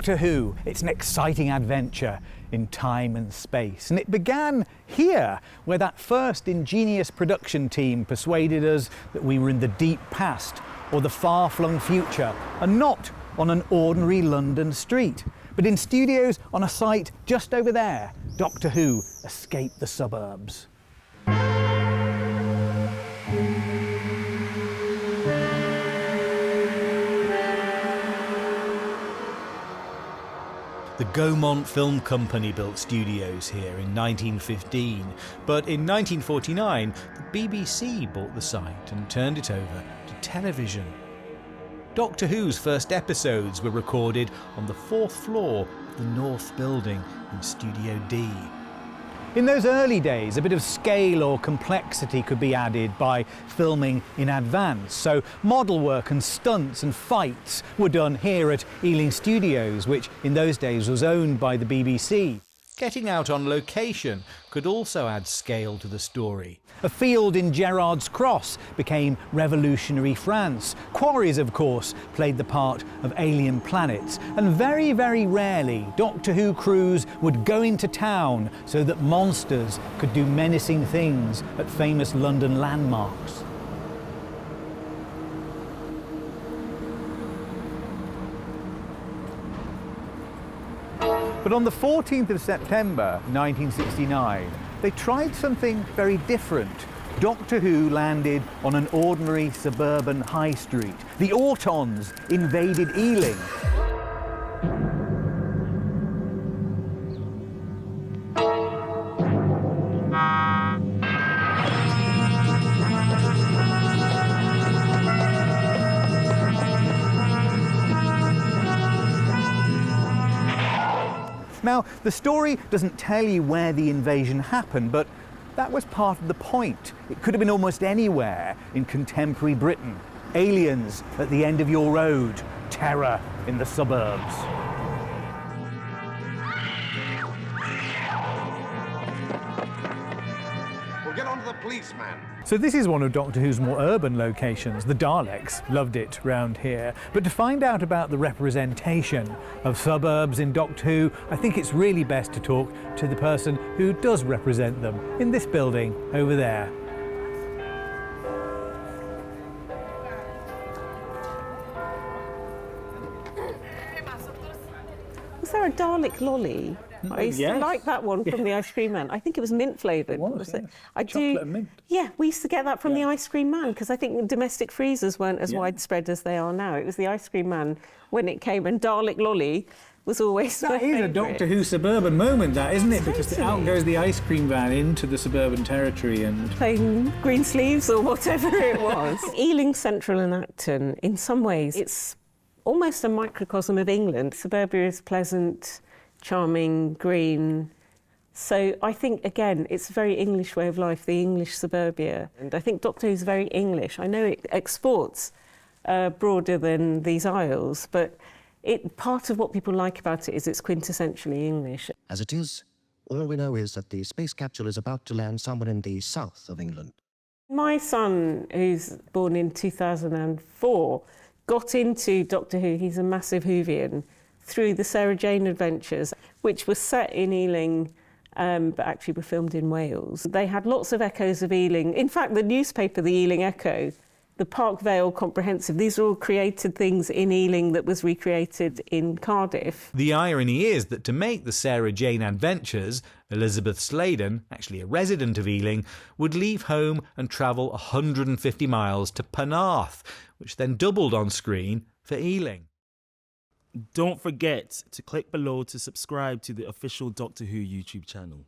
Doctor Who, it's an exciting adventure in time and space. And it began here, where that first ingenious production team persuaded us that we were in the deep past or the far-flung future, and not on an ordinary London street, but in studios on a site just over there. Doctor Who escaped the suburbs. The Gaumont Film Company built studios here in 1915, but in 1949 the BBC bought the site and turned it over to television. Doctor Who's first episodes were recorded on the 4th floor of the North Building in Studio D. In those early days, a bit of scale or complexity could be added by filming in advance, so model work and stunts and fights were done here at Ealing Studios, which in those days was owned by the BBC. Getting out on location could also add scale to the story. A field in Gerrard's Cross became revolutionary France. Quarries, of course, played the part of alien planets. And very, very rarely, Doctor Who crews would go into town so that monsters could do menacing things at famous London landmarks. But on the 14th of September 1969, they tried something very different. Doctor Who landed on an ordinary suburban high street. The Autons invaded Ealing. Now, the story doesn't tell you where the invasion happened, but that was part of the point. It could have been almost anywhere in contemporary Britain. Aliens at the end of your road, terror in the suburbs. We'll get on to the policeman. So this is one of Doctor Who's more urban locations. The Daleks loved it round here. But to find out about the representation of suburbs in Doctor Who, I think it's really best to talk to the person who does represent them in this building over there. Was there a Dalek lolly? I used to like that one from the Ice Cream Man. I think it was mint flavoured. Was it? Chocolate and mint. Yeah, we used to get that from the Ice Cream Man because I think domestic freezers weren't as widespread as they are now. It was the Ice Cream Man when it came, and Dalek lolly was always my favourite. That is a Doctor Who suburban moment, that, isn't it? Because out goes the ice cream van into the suburban territory and... playing green sleeves or whatever it was. Ealing Central and Acton, in some ways, it's almost a microcosm of England. Suburbia is pleasant, charming, green. So I think, again, it's a very English way of life, the English suburbia. And I think Doctor Who's very English. I know it exports broader than these isles, but part of what people like about it is it's quintessentially English. As it is, all we know is that the space capsule is about to land somewhere in the south of England. My son, who's born in 2004, got into Doctor Who. He's a massive Whovian, through the Sarah Jane Adventures, which was set in Ealing, but actually were filmed in Wales. They had lots of echoes of Ealing. In fact, the newspaper, the Ealing Echo, the Park Vale Comprehensive, these are all created things in Ealing that was recreated in Cardiff. The irony is that to make the Sarah Jane Adventures, Elizabeth Sladen, actually a resident of Ealing, would leave home and travel 150 miles to Penarth, which then doubled on screen for Ealing. Don't forget to click below to subscribe to the official Doctor Who YouTube channel.